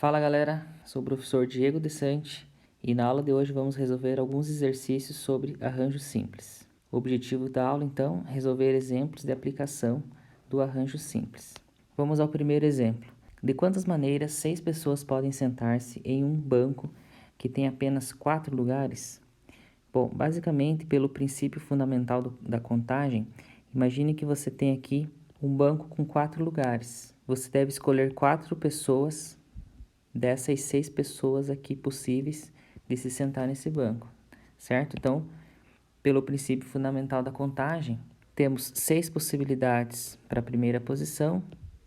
Fala galera, sou o professor Diego Desante e na aula de hoje vamos resolver alguns exercícios sobre arranjo simples. O objetivo da aula então é resolver exemplos de aplicação do arranjo simples. Vamos ao primeiro exemplo. De quantas maneiras 6 pessoas podem sentar-se em um banco que tem apenas 4 lugares? Bom, basicamente pelo princípio fundamental da contagem, imagine que você tem aqui um banco com 4 lugares. Você deve escolher 4 pessoas dessas 6 pessoas aqui possíveis de se sentar nesse banco, certo? Então, pelo princípio fundamental da contagem, temos 6 possibilidades para a primeira posição,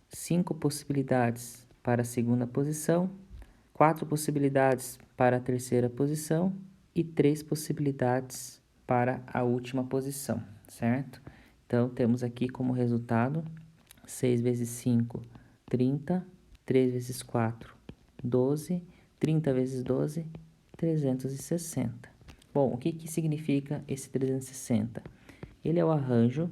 5 possibilidades para a segunda posição, 4 possibilidades para a terceira posição e 3 possibilidades para a última posição, certo? Então, temos aqui como resultado 6 vezes 5, 30, 3 vezes 4, 12, 30 vezes 12, 360. Bom, o que significa esse 360? Ele é o arranjo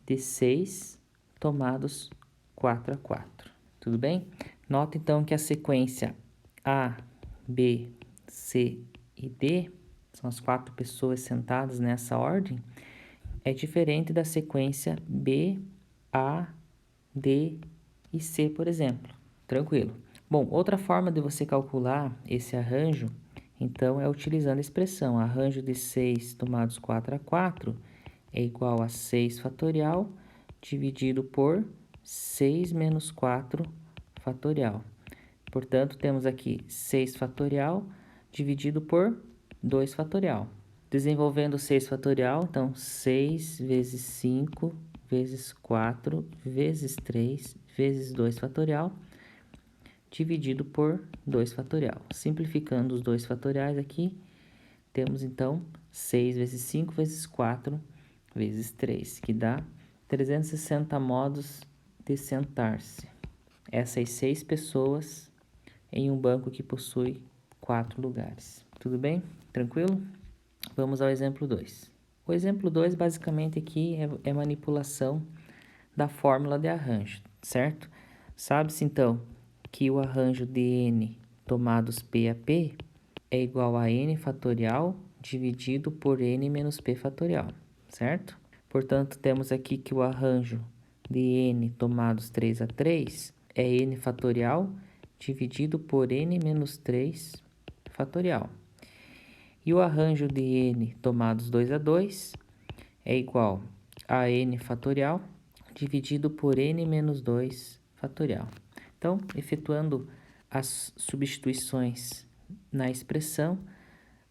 de 6 tomados 4 a 4. Tudo bem? Nota então que a sequência A, B, C e D, são as 4 pessoas sentadas nessa ordem, é diferente da sequência B, A, D e C, por exemplo. Tranquilo? Bom, outra forma de você calcular esse arranjo, então, é utilizando a expressão arranjo de 6 tomados 4 a 4 é igual a 6 fatorial dividido por 6 menos 4 fatorial. Portanto, temos aqui 6 fatorial dividido por 2 fatorial. Desenvolvendo 6 fatorial, então 6 vezes 5 vezes 4 vezes 3 vezes 2 fatorial dividido por 2 fatorial. Simplificando os 2 fatoriais aqui, temos então 6 vezes 5 vezes 4 vezes 3, que dá 360 modos de sentar-se. Essas 6 pessoas em um banco que possui 4 lugares. Tudo bem? Tranquilo? Vamos ao exemplo 2. O exemplo 2, basicamente, aqui é manipulação da fórmula de arranjo, certo? Sabe-se, então, que o arranjo de n tomados P a P é igual a n fatorial dividido por n menos P fatorial, certo? Portanto, temos aqui que o arranjo de n tomados 3 a 3 é n fatorial dividido por n menos 3 fatorial. E o arranjo de n tomados 2 a 2 é igual a n fatorial dividido por n menos 2 fatorial. Então, efetuando as substituições na expressão,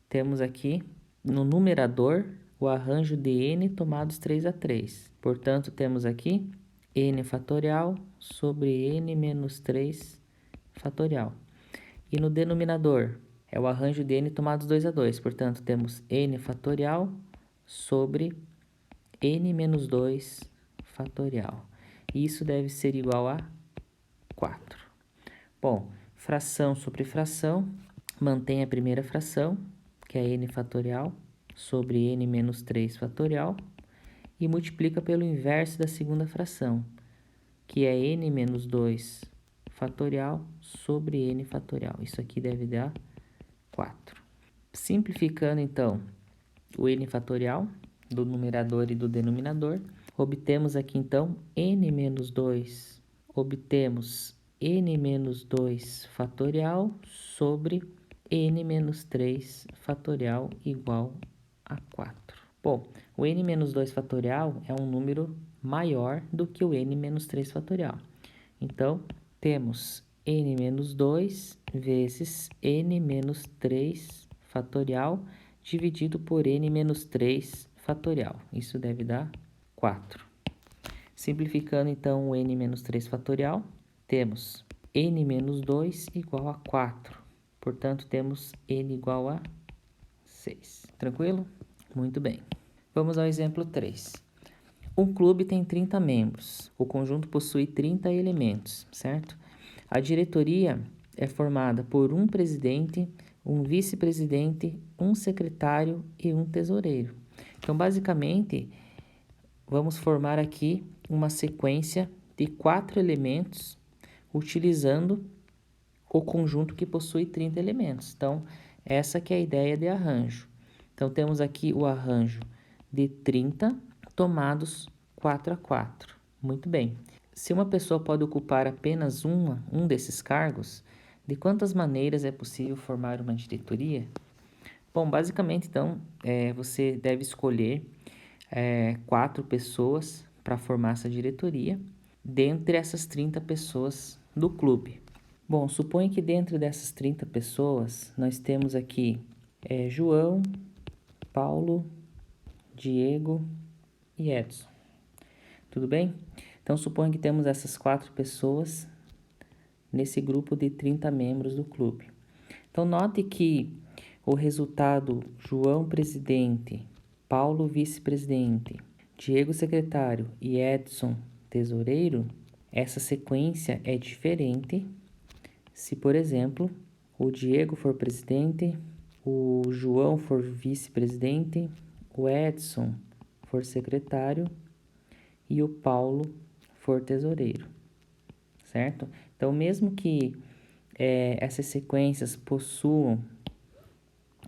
temos aqui no numerador o arranjo de n tomados 3 a 3. Portanto, temos aqui n fatorial sobre n menos 3 fatorial. E no denominador é o arranjo de n tomados 2 a 2. Portanto, temos n fatorial sobre n menos 2 fatorial. Isso deve ser igual a 4. Bom, fração sobre fração, mantém a primeira fração, que é n fatorial, sobre n menos 3 fatorial, e multiplica pelo inverso da segunda fração, que é n menos 2 fatorial sobre n fatorial. Isso aqui deve dar 4. Simplificando, então, o n fatorial do numerador e do denominador, obtemos aqui, então, n menos 2, obtemos n menos 2 fatorial sobre n menos 3 fatorial igual a 4. Bom, o n menos 2 fatorial é um número maior do que o n menos 3 fatorial. Então, temos n menos 2 vezes n menos 3 fatorial dividido por n menos 3 fatorial. Isso deve dar 4. Simplificando, então, o n menos 3 fatorial, temos n menos 2 igual a 4. Portanto, temos n igual a 6. Tranquilo? Muito bem. Vamos ao exemplo 3. Um clube tem 30 membros. O conjunto possui 30 elementos, certo? A diretoria é formada por um presidente, um vice-presidente, um secretário e um tesoureiro. Então, basicamente, vamos formar aqui uma sequência de 4 elementos utilizando o conjunto que possui 30 elementos. Então, essa que é a ideia de arranjo. Então, temos aqui o arranjo de 30 tomados 4 a 4. Muito bem. Se uma pessoa pode ocupar apenas um desses cargos, de quantas maneiras é possível formar uma diretoria? Bom, basicamente, então, você deve escolher 4 pessoas para formar essa diretoria, dentre essas 30 pessoas do clube. Bom, suponha que dentro dessas 30 pessoas, nós temos aqui João, Paulo, Diego e Edson. Tudo bem? Então, suponha que temos essas 4 pessoas nesse grupo de 30 membros do clube. Então, note que o resultado João presidente, Paulo vice-presidente, Diego secretário e Edson tesoureiro, essa sequência é diferente se, por exemplo, o Diego for presidente, o João for vice-presidente, o Edson for secretário e o Paulo for tesoureiro, certo? Então, mesmo que essas sequências possuam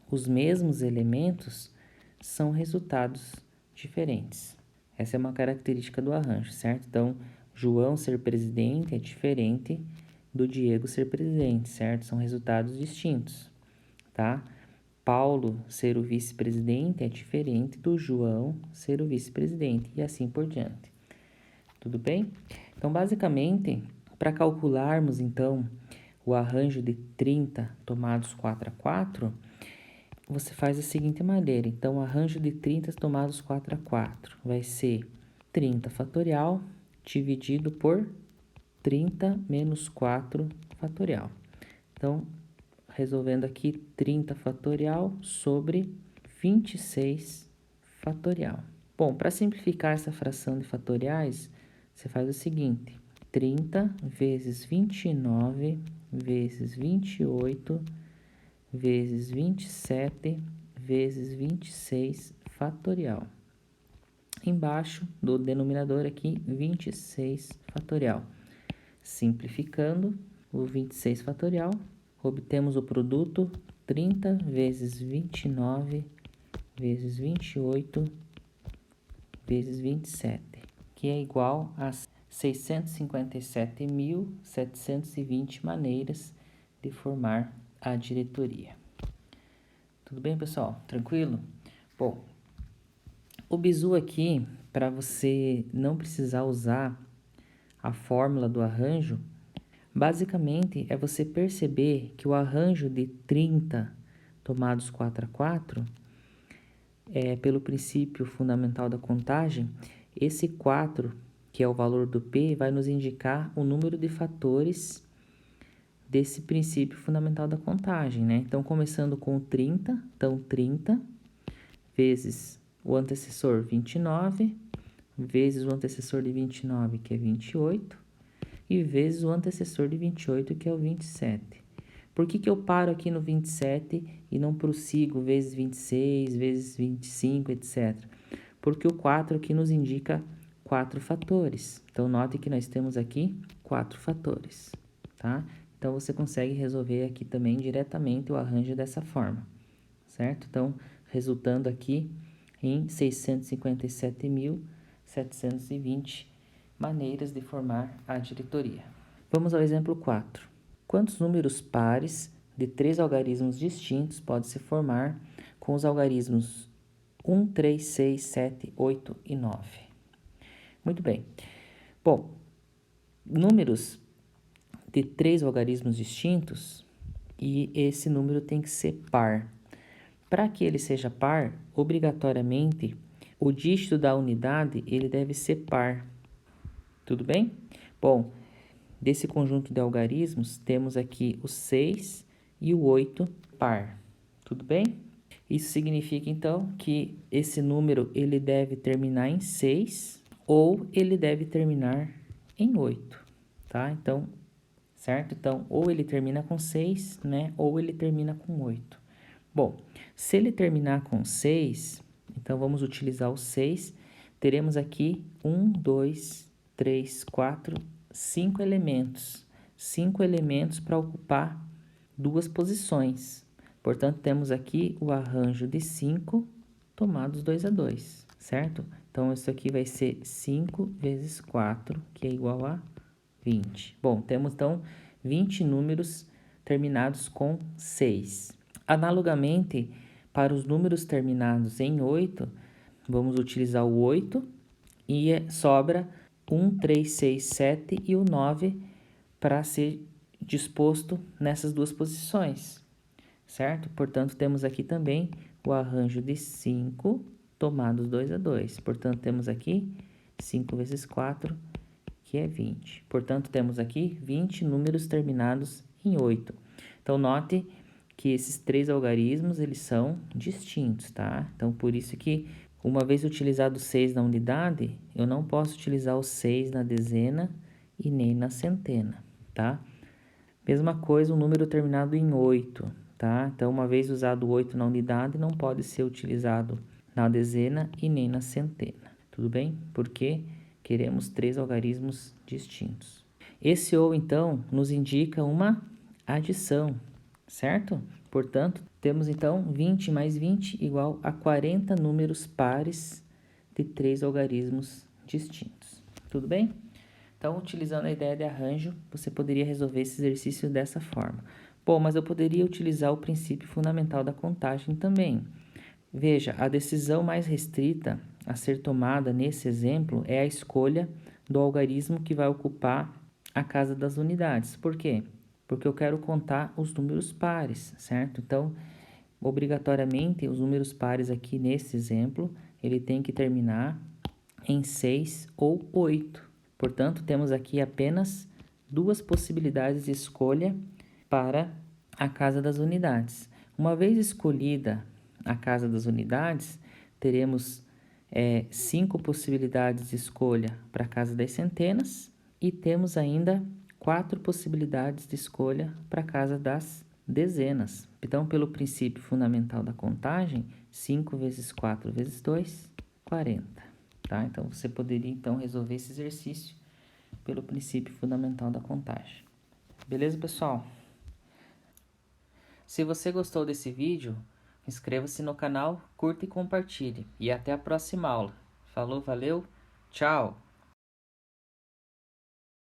os mesmos elementos, são resultados diferentes. Essa é uma característica do arranjo, certo? Então, João ser presidente é diferente do Diego ser presidente, certo? São resultados distintos, tá? Paulo ser o vice-presidente é diferente do João ser o vice-presidente e assim por diante. Tudo bem? Então, basicamente, para calcularmos, então, o arranjo de 30 tomados 4 a 4, você faz da seguinte maneira. Então, o arranjo de 30 tomados 4 a 4 vai ser 30 fatorial dividido por 30 menos 4 fatorial. Então, resolvendo aqui 30 fatorial sobre 26 fatorial. Bom, para simplificar essa fração de fatoriais, você faz o seguinte: 30 vezes 29 vezes 28 vezes 27 vezes 26 fatorial. Embaixo do denominador aqui, 26 fatorial. Simplificando o 26 fatorial, obtemos o produto 30 vezes 29 vezes 28 vezes 27, que é igual a 657.720 maneiras de formar a diretoria. Tudo bem, pessoal? Tranquilo? Bom, o bizu aqui, para você não precisar usar a fórmula do arranjo, basicamente é você perceber que o arranjo de 30 tomados 4 a 4, pelo princípio fundamental da contagem, esse 4, que é o valor do P, vai nos indicar o número de fatores desse princípio fundamental da contagem, né? Então, começando com 30, então 30 vezes o antecessor 29, vezes o antecessor de 29, que é 28, e vezes o antecessor de 28, que é o 27. Por que eu paro aqui no 27 e não prossigo vezes 26, vezes 25, etc? Porque o 4 aqui nos indica 4 fatores. Então, note que nós temos aqui 4 fatores, tá? Então, você consegue resolver aqui também diretamente o arranjo dessa forma, certo? Então, resultando aqui em 657.720 maneiras de formar a diretoria. Vamos ao exemplo 4. Quantos números pares de 3 algarismos distintos pode se formar com os algarismos 1, 3, 6, 7, 8 e 9? Muito bem. Bom, números de 3 algarismos distintos, e esse número tem que ser par. Para que ele seja par, obrigatoriamente, o dígito da unidade ele deve ser par. Tudo bem? Bom, desse conjunto de algarismos, temos aqui o 6 e o 8 par. Tudo bem? Isso significa, então, que esse número ele deve terminar em 6 ou ele deve terminar em 8, tá? Então, certo? Então, ou ele termina com 6, né? Ou ele termina com 8. Bom, se ele terminar com 6, então vamos utilizar o 6. Teremos aqui 1, 2, 3, 4, 5 elementos. 5 elementos para ocupar 2 posições. Portanto, temos aqui o arranjo de 5 tomados 2 a 2, certo? Então, isso aqui vai ser 5 vezes 4, que é igual a 20. Bom, temos então 20 números terminados com 6. Analogamente, para os números terminados em 8, vamos utilizar o 8 e sobra 1, 3, 6, 7 e o 9 para ser disposto nessas 2 posições, certo? Portanto, temos aqui também o arranjo de 5 tomados 2 a 2. Portanto, temos aqui 5 vezes 4, que é 20. Portanto, temos aqui 20 números terminados em 8. Então, note que esses 3 algarismos, eles são distintos, tá? Então, por isso que, uma vez utilizado o 6 na unidade, eu não posso utilizar o 6 na dezena e nem na centena, tá? Mesma coisa, o número terminado em 8, tá? Então, uma vez usado o 8 na unidade, não pode ser utilizado na dezena e nem na centena, tudo bem? Porque queremos 3 algarismos distintos. Esse ou, então, nos indica uma adição, certo? Portanto, temos, então, 20 mais 20 igual a 40 números pares de 3 algarismos distintos, tudo bem? Então, utilizando a ideia de arranjo, você poderia resolver esse exercício dessa forma. Bom, mas eu poderia utilizar o princípio fundamental da contagem também. Veja, a decisão mais restrita a ser tomada nesse exemplo é a escolha do algarismo que vai ocupar a casa das unidades. Por quê? Porque eu quero contar os números pares, certo? Então, obrigatoriamente, os números pares aqui nesse exemplo, ele tem que terminar em 6 ou 8. Portanto, temos aqui apenas 2 possibilidades de escolha para a casa das unidades. Uma vez escolhida a casa das unidades, teremos 5 possibilidades de escolha para a casa das centenas e temos ainda 4 possibilidades de escolha para a casa das dezenas. Então, pelo princípio fundamental da contagem, 5 vezes 4 vezes 2, 40. Tá? Então, você poderia, então, resolver esse exercício pelo princípio fundamental da contagem. Beleza, pessoal? Se você gostou desse vídeo, inscreva-se no canal, curta e compartilhe. E até a próxima aula. Falou, valeu, tchau!